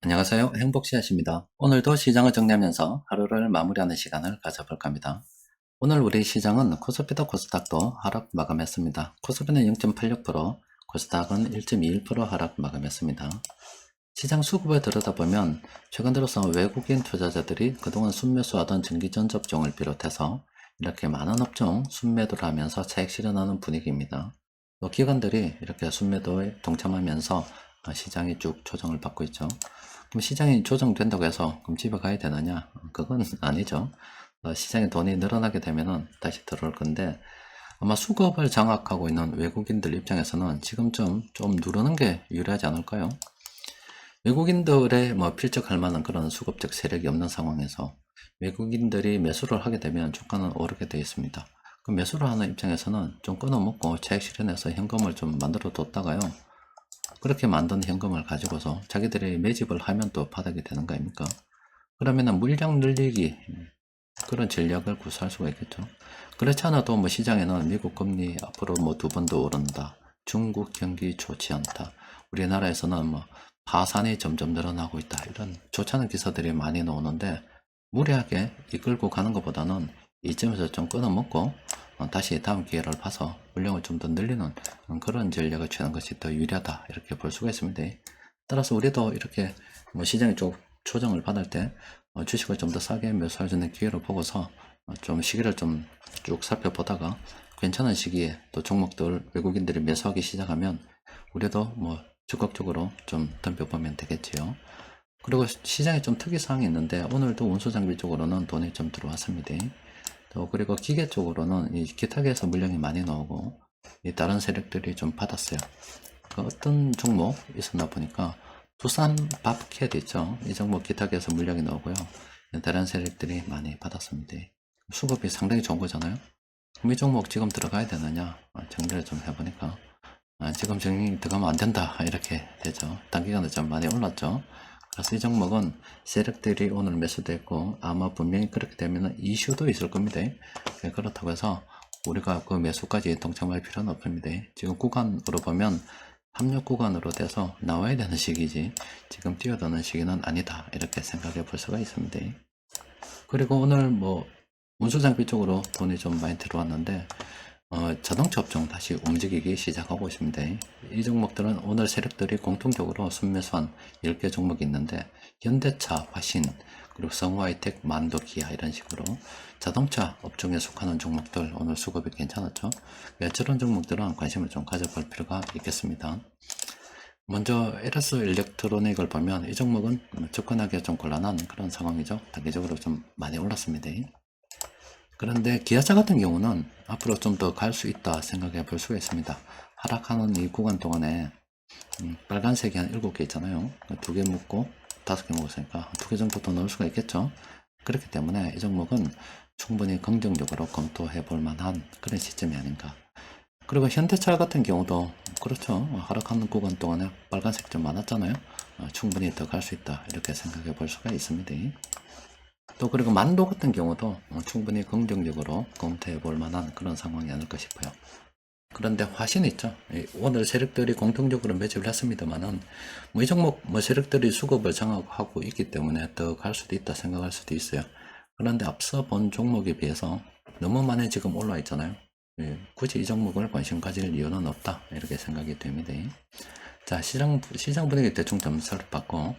안녕하세요. 행복씨앗입니다. 오늘도 시장을 정리하면서 하루를 마무리하는 시간을 가져볼까 합니다. 오늘 우리 시장은 코스피도 코스닥도 하락 마감했습니다. 코스피는 0.86%, 코스닥은 1.21% 하락 마감했습니다. 시장 수급을 들여다보면 최근 들어서 외국인 투자자들이 그동안 순매수하던 전기전 접종을 비롯해서 이렇게 많은 업종 순매도를 하면서 차익 실현하는 분위기입니다. 또 기관들이 이렇게 순매도에 동참하면서 시장이 쭉 조정을 받고 있죠. 그럼 시장이 조정된다고 해서 그럼 집에 가야 되느냐? 그건 아니죠. 시장에 돈이 늘어나게 되면은 다시 들어올 건데 아마 수급을 장악하고 있는 외국인들 입장에서는 지금쯤 좀 누르는 게 유리하지 않을까요? 외국인들의 필적할 만한 그런 수급적 세력이 없는 상황에서 외국인들이 매수를 하게 되면 주가는 오르게 되어 있습니다. 그 매수를 하는 입장에서는 좀 끊어먹고 차익 실현해서 현금을 좀 만들어 뒀다가요. 그렇게 만든 현금을 가지고서 자기들이 매집을 하면 또 바닥이 되는 거 아닙니까? 그러면은 물량 늘리기 그런 전략을 구사할 수가 있겠죠. 그렇지 않아도 시장에는 미국 금리 앞으로 두 번 더 오른다. 중국 경기 좋지 않다. 우리나라에서는 파산이 점점 늘어나고 있다. 이런 좋지 않은 기사들이 많이 나오는데 무리하게 이끌고 가는 것보다는 이쯤에서 좀 끊어먹고 다시 다음 기회를 봐서 물량을 좀 더 늘리는 그런 전략을 취하는 것이 더 유리하다. 이렇게 볼 수가 있습니다. 따라서 우리도 이렇게 시장이 좀 조정을 받을 때 주식을 좀 더 싸게 매수할 수 있는 기회를 보고서 좀 시기를 좀 쭉 살펴보다가 괜찮은 시기에 또 종목들 외국인들이 매수하기 시작하면 우리도 적극적으로 좀 덤벼보면 되겠지요. 그리고 시장에 좀 특이사항이 있는데 오늘도 운수장비 쪽으로는 돈이 좀 들어왔습니다. 또 그리고 기계 쪽으로는 이 기타계에서 물량이 많이 나오고 이 다른 세력들이 좀 받았어요. 그 어떤 종목 있었나 보니까 두산 밥캣 있죠. 이 종목 기타계에서 물량이 나오고요. 다른 세력들이 많이 받았습니다. 수급이 상당히 좋은 거잖아요. 그럼 이 종목 지금 들어가야 되느냐 정리를 좀 해보니까 지금 정리 들어가면 안 된다 이렇게 되죠. 단기간에 좀 많이 올랐죠. 그래서 이 종목은 세력들이 오늘 매수됐고 아마 분명히 그렇게 되면 이슈도 있을 겁니다. 그렇다고 해서 우리가 그 매수까지 동참할 필요는 없습니다. 지금 구간으로 보면 합력 구간으로 돼서 나와야 되는 시기지 지금 뛰어드는 시기는 아니다 이렇게 생각해 볼 수가 있습니다. 그리고 오늘 운수장비 쪽으로 돈이 좀 많이 들어왔는데 자동차 업종 다시 움직이기 시작하고 있습니다. 이 종목들은 오늘 세력들이 공통적으로 순매수한 10개 종목이 있는데 현대차, 화신, 그리고 성우하이텍, 만도, 기아 이런 식으로 자동차 업종에 속하는 종목들 오늘 수급이 괜찮았죠. 저런 종목들은 관심을 좀 가져볼 필요가 있겠습니다. 먼저 에러스 일렉트로닉을 보면 이 종목은 접근하기가 좀 곤란한 그런 상황이죠. 단기적으로 좀 많이 올랐습니다. 그런데 기아차 같은 경우는 앞으로 좀 더 갈 수 있다 생각해 볼 수가 있습니다. 하락하는 이 구간 동안에 빨간색이 한 7개 있잖아요. 2개 묶고 5개 먹었으니까 2개 정도 더 넣을 수가 있겠죠. 그렇기 때문에 이 종목은 충분히 긍정적으로 검토해 볼 만한 그런 시점이 아닌가. 그리고 현대차 같은 경우도 그렇죠. 하락하는 구간 동안에 빨간색 좀 많았잖아요. 충분히 더 갈 수 있다 이렇게 생각해 볼 수가 있습니다. 또 그리고 만도 같은 경우도 충분히 긍정적으로 검토해 볼 만한 그런 상황이 아닐까 싶어요. 그런데 화신 있죠. 오늘 세력들이 공통적으로 매집을 했습니다만은 이 종목 세력들이 수급을 장악하고 있기 때문에 더 갈 수도 있다 생각할 수도 있어요. 그런데 앞서 본 종목에 비해서 너무 많이 지금 올라 있잖아요. 굳이 이 종목을 관심 가질 이유는 없다 이렇게 생각이 됩니다. 자, 시장 분위기 대충 점수를 받고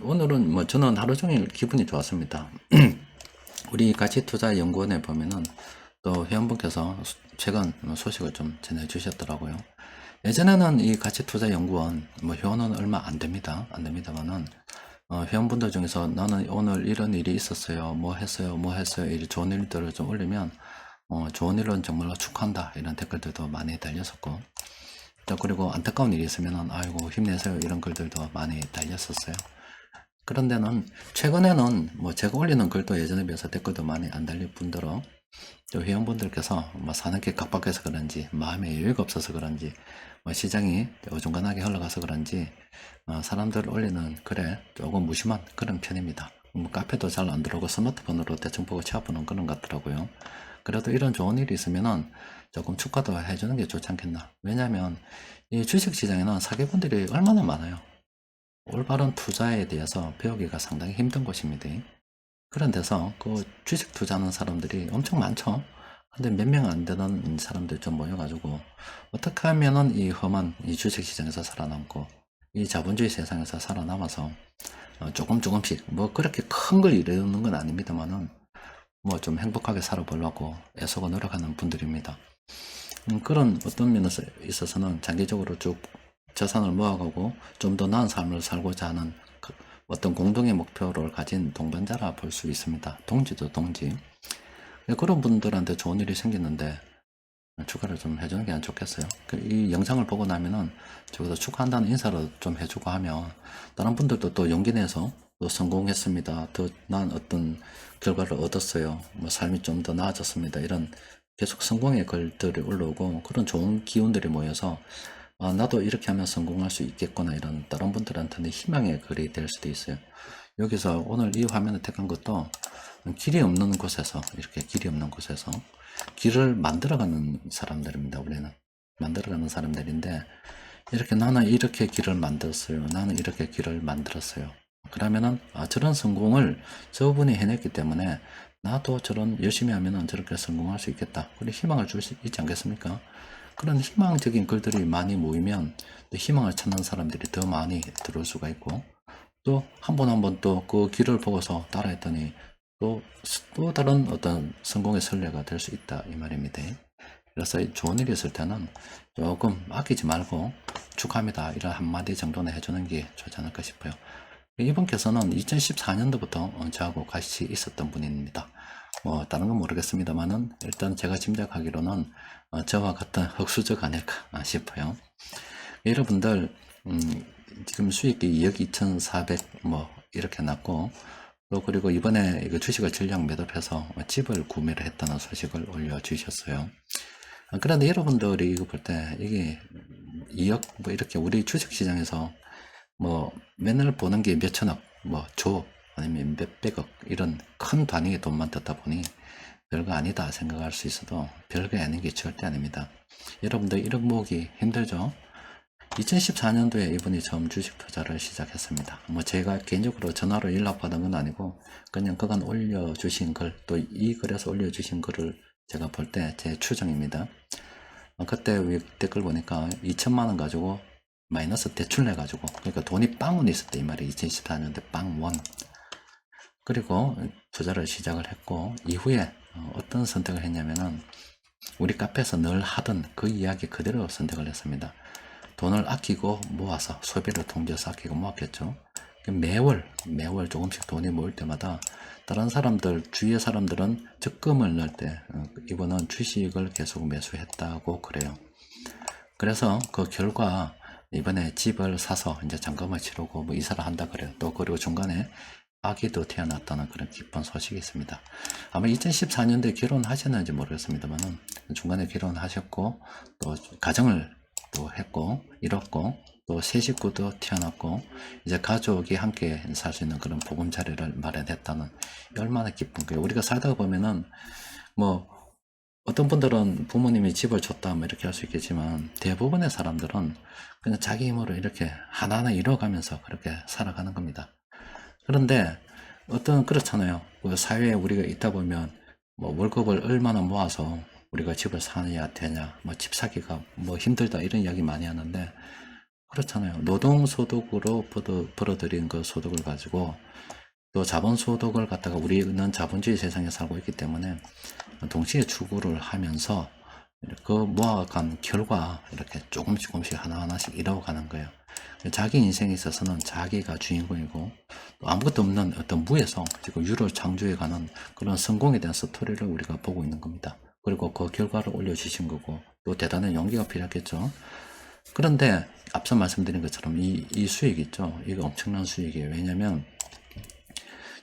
오늘은 저는 하루 종일 기분이 좋았습니다. 우리 가치투자연구원에 보면은 또 회원분께서 최근 소식을 좀 전해주셨더라고요. 예전에는 이 가치투자연구원 회원은 얼마 안 됩니다. 안 됩니다만은 회원분들 중에서 나는 오늘 이런 일이 있었어요. 뭐 했어요. 이 좋은 일들을 좀 올리면 좋은 일은 정말로 축하한다 이런 댓글들도 많이 달렸었고 또 그리고 안타까운 일이 있으면은 아이고 힘내세요 이런 글들도 많이 달렸었어요. 그런데는 최근에는 제가 올리는 글도 예전에 비해서 댓글도 많이 안 달릴 뿐더러 또 회원분들께서 사는 게 각박해서 그런지 마음에 여유가 없어서 그런지 시장이 어중간하게 흘러가서 그런지 사람들 올리는 글에 조금 무심한 그런 편입니다. 카페도 잘 안 들어오고 스마트폰으로 대충 보고 찾아보는 그런 것 같더라고요. 그래도 이런 좋은 일이 있으면은 조금 축하도 해주는 게 좋지 않겠나. 왜냐면 이 주식시장에는 사기꾼들이 얼마나 많아요. 올바른 투자에 대해서 배우기가 상당히 힘든 곳입니다. 그런 데서 그 주식 투자하는 사람들이 엄청 많죠. 근데 몇 명 안 되는 사람들 좀 모여가지고 어떻게 하면은 이 험한 이 주식 시장에서 살아남고 이 자본주의 세상에서 살아남아서 조금씩 뭐 그렇게 큰 걸 이루는 건 아닙니다만은 뭐 좀 행복하게 살아보려고 애쓰고 노력하는 분들입니다. 그런 어떤 면에서 있어서는 장기적으로 쭉 자산을 모아가고 좀 더 나은 삶을 살고자 하는 어떤 공동의 목표를 가진 동반자라 볼 수 있습니다. 동지도 동지. 그런 분들한테 좋은 일이 생기는데 축하를 좀 해주는 게 안 좋겠어요. 이 영상을 보고 나면은 적어도 축하한다는 인사를 좀 해주고 하면 다른 분들도 또 용기 내서 또 성공했습니다. 더 나은 어떤 결과를 얻었어요. 뭐 삶이 좀 더 나아졌습니다. 이런 계속 성공의 글들이 올라오고 그런 좋은 기운들이 모여서 나도 이렇게 하면 성공할 수 있겠구나 이런 다른 분들한테는 희망의 글이 될 수도 있어요. 여기서 오늘 이 화면을 택한 것도 길이 없는 곳에서 이렇게 길이 없는 곳에서 길을 만들어가는 사람들입니다. 우리는 만들어가는 사람들인데 이렇게 나는 이렇게 길을 만들었어요. 나는 이렇게 길을 만들었어요. 그러면은 저런 성공을 저분이 해냈기 때문에 나도 저런 열심히 하면은 저렇게 성공할 수 있겠다. 우리 희망을 줄 수 있지 않겠습니까? 그런 희망적인 글들이 많이 모이면 희망을 찾는 사람들이 더 많이 들어올 수가 있고 또 한 번 한 번 또 그 길을 보고서 따라했더니 또 다른 어떤 성공의 선례가 될 수 있다 이 말입니다. 그래서 좋은 일이 있을 때는 조금 아끼지 말고 축하합니다 이런 한마디 정도는 해주는 게 좋지 않을까 싶어요. 이분께서는 2014년도부터 저하고 같이 있었던 분입니다. 뭐 다른 건 모르겠습니다만은 일단 제가 짐작하기로는 저와 같은 흑수저가 아닐까 싶어요. 여러분들 지금 수익이 2억 2,400 뭐 이렇게 났고 또 그리고 이번에 이거 주식을 전량 매도해서 집을 구매를 했다는 소식을 올려주셨어요. 그런데 여러분들이 이거 볼 때 이게 2억 뭐 이렇게 우리 주식시장에서 뭐 맨날 보는 게 몇천억 뭐 조 아니면 몇백억 이런 큰 단위의 돈만 듣다 보니 별거 아니다 생각할 수 있어도 별거 아닌 게 절대 아닙니다. 여러분들 1억 모으기 힘들죠? 2014년도에 이분이 처음 주식 투자를 시작했습니다. 뭐 제가 개인적으로 전화로 연락받은 건 아니고 그냥 그간 올려주신 글 또 이 글에서 올려주신 글을 제가 볼 때 제 추정입니다. 그때 댓글 보니까 2천만 원 가지고 마이너스 대출 내가지고 그러니까 돈이 빵원 있었대 이 말이 2014년도에 빵원 그리고 투자를 시작을 했고 이후에 어떤 선택을 했냐면은 우리 카페에서 늘 하던 그 이야기 그대로 선택을 했습니다. 돈을 아끼고 모아서 소비를 통제해서 아끼고 모았겠죠. 매월 조금씩 돈이 모일 때마다 다른 사람들 주위의 사람들은 적금을 넣을 때 이분은 주식을 계속 매수했다고 그래요. 그래서 그 결과 이번에 집을 사서 이제 잔금을 치르고 뭐 이사를 한다 그래요. 또 그리고 중간에 아기도 태어났다는 그런 기쁜 소식이 있습니다. 아마 2014년도에 결혼하셨는지 모르겠습니다만은 중간에 결혼하셨고 또 가정을 또 했고 이뤘고 또 새 식구도 태어났고 이제 가족이 함께 살 수 있는 그런 보금자리를 마련했다는 얼마나 기쁜 거예요. 우리가 살다가 보면은 뭐 어떤 분들은 부모님이 집을 줬다 뭐 이렇게 할 수 있겠지만 대부분의 사람들은 그냥 자기 힘으로 이렇게 하나하나 이뤄가면서 그렇게 살아가는 겁니다. 그런데 그렇잖아요. 그 사회에 우리가 있다 보면 뭐 월급을 얼마나 모아서 우리가 집을 사느냐 되냐 뭐 집 사기가 뭐 힘들다 이런 이야기 많이 하는데 그렇잖아요. 노동소득으로 벌어들인 그 소득을 가지고 또 자본소득을 갖다가 우리는 자본주의 세상에 살고 있기 때문에 동시에 추구를 하면서 그 모아간 결과 이렇게 조금씩 하나하나씩 이뤄가는 거예요. 자기 인생에 있어서는 자기가 주인공이고 또 아무것도 없는 어떤 무에서 지금 유를 창조해가는 그런 성공에 대한 스토리를 우리가 보고 있는 겁니다. 그리고 그 결과를 올려주신 거고 또 대단한 용기가 필요하겠죠. 그런데 앞서 말씀드린 것처럼 이 수익 있죠. 이거 엄청난 수익이에요. 왜냐면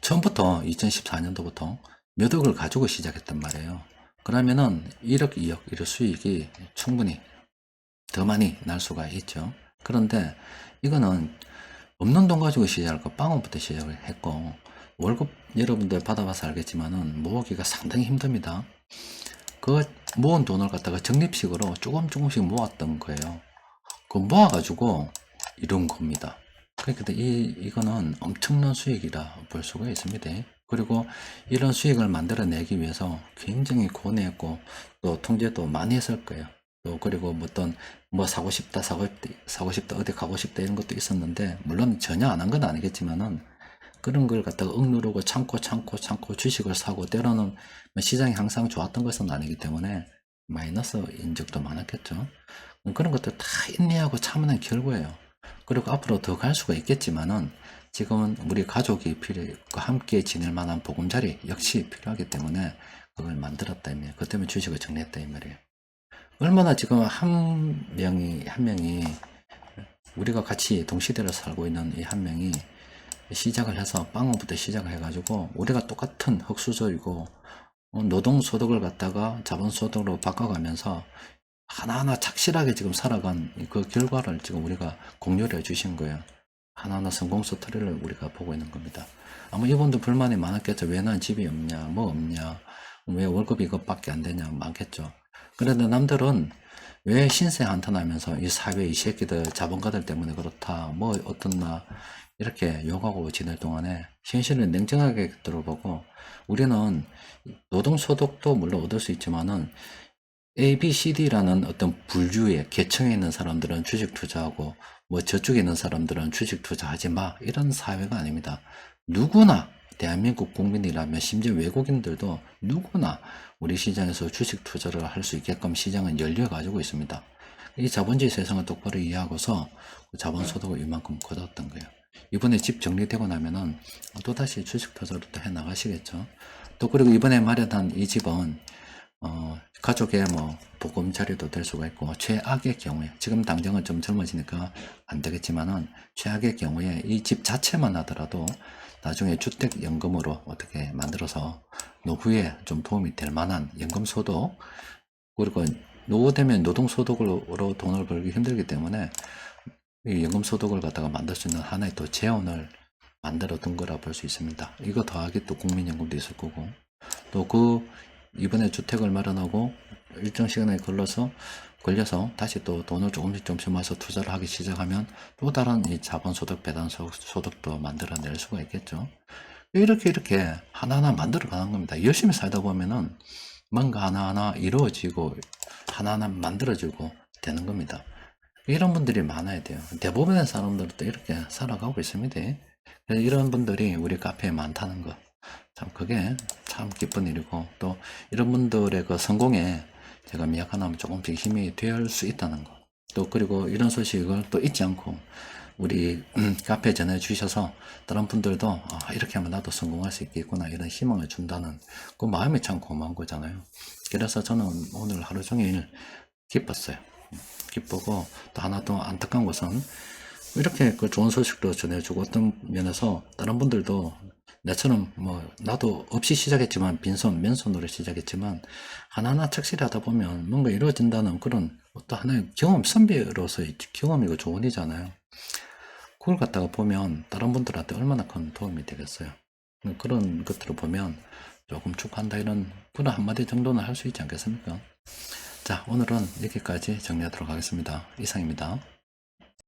처음부터 2014년도부터 몇 억을 가지고 시작했단 말이에요. 그러면은 1억, 2억 이런 수익이 충분히 더 많이 날 수가 있죠. 그런데 이거는 없는 돈 가지고 시작할까 빵원부터 시작을 했고 월급 여러분들 받아봐서 알겠지만은 모으기가 상당히 힘듭니다. 그 모은 돈을 갖다가 적립식으로 조금씩 모았던 거예요. 그 모아가지고 이룬 겁니다. 그러니까 이거는 엄청난 수익이라 볼 수가 있습니다. 그리고 이런 수익을 만들어내기 위해서 굉장히 고뇌했고 또 통제도 많이 했을 거예요. 또 그리고 뭐 사고 싶다, 사고 싶다, 어디 가고 싶다 이런 것도 있었는데 물론 전혀 안 한 건 아니겠지만은 그런 걸 갖다가 억누르고 참고 주식을 사고 때로는 뭐 시장이 항상 좋았던 것은 아니기 때문에 마이너스인 적도 많았겠죠. 그런 것들 다 인내하고 참는 결과예요. 그리고 앞으로 더 갈 수가 있겠지만은 지금은 우리 가족이 필요했고 함께 지낼 만한 보금자리 역시 필요하기 때문에 그걸 만들었다 이 말이에요. 그 때문에 주식을 정리했다 이 말이에요. 얼마나 지금 한 명이 우리가 같이 동시대를 살고 있는 이 한 명이 시작을 해서 빵원부터 시작을 해가지고 우리가 똑같은 흙수저이고 노동소득을 갖다가 자본소득으로 바꿔가면서 하나하나 착실하게 지금 살아간 그 결과를 지금 우리가 공유를 해주신 거예요. 하나하나 성공 스토리를 우리가 보고 있는 겁니다. 아마 이분도 불만이 많았겠죠. 왜 난 집이 없냐, 뭐 없냐, 왜 월급이 이것밖에 안 되냐, 많겠죠. 그런데 남들은 왜 신세 한탄하면서 이 사회 이 새끼들 자본가들 때문에 그렇다, 뭐 어떻나 이렇게 욕하고 지낼 동안에 현실을 냉정하게 들어보고 우리는 노동소득도 물론 얻을 수 있지만은 A, B, C, D라는 어떤 분류에 계층에 있는 사람들은 주식 투자하고 뭐 저쪽에 있는 사람들은 주식 투자하지 마 이런 사회가 아닙니다. 누구나 대한민국 국민이라면 심지어 외국인들도 누구나 우리 시장에서 주식 투자를 할 수 있게끔 시장은 열려 가지고 있습니다. 이 자본주의 세상을 똑바로 이해하고서 자본 소득을 이만큼 거뒀던 거예요. 이번에 집 정리되고 나면은 또다시 주식 투자를 또 해 나가시겠죠. 또 그리고 이번에 마련한 이 집은 가족의 뭐 보금자리도 될 수가 있고 최악의 경우에 지금 당장은 좀 젊어지니까 안 되겠지만은 최악의 경우에 이 집 자체만 하더라도 나중에 주택연금으로 어떻게 만들어서 노후에 좀 도움이 될 만한 연금소득 그리고 노후 되면 노동소득으로 돈을 벌기 힘들기 때문에 이 연금소득을 갖다가 만들 수 있는 하나의 또 재원을 만들어 둔 거라 볼 수 있습니다. 이거 더하기 또 국민연금도 있을 거고 또 이번에 주택을 마련하고 일정 시간에 걸려서 다시 또 돈을 조금씩 모아서 투자를 하기 시작하면 또 다른 이 자본소득, 배당소득도 만들어낼 수가 있겠죠. 이렇게 하나하나 만들어 가는 겁니다. 열심히 살다 보면은 뭔가 하나하나 이루어지고 하나하나 만들어지고 되는 겁니다. 이런 분들이 많아야 돼요. 대부분의 사람들도 이렇게 살아가고 있습니다. 이런 분들이 우리 카페에 많다는 거. 참 그게 참 기쁜 일이고 또 이런 분들의 그 성공에 제가 미약하나마 조금씩 힘이 될 수 있다는 거. 또 그리고 이런 소식을 또 잊지 않고 우리 카페에 전해 주셔서 다른 분들도 이렇게 하면 나도 성공할 수 있겠구나 이런 희망을 준다는 그 마음이 참 고마운 거잖아요. 그래서 저는 오늘 하루 종일 기뻤어요. 기쁘고 또 하나 또 안타까운 것은 이렇게 그 좋은 소식도 전해주고 어떤 면에서 다른 분들도 나처럼 뭐 나도 없이 시작했지만 맨손으로 시작했지만 하나하나 착실히 하다 보면 뭔가 이루어진다는 그런 또 하나의 선배로서의 경험이고 조언이잖아요. 그걸 갖다가 보면 다른 분들한테 얼마나 큰 도움이 되겠어요. 그런 것들을 보면 조금 축하한다 이런 그런 한마디 정도는 할 수 있지 않겠습니까? 자, 오늘은 여기까지 정리하도록 하겠습니다. 이상입니다.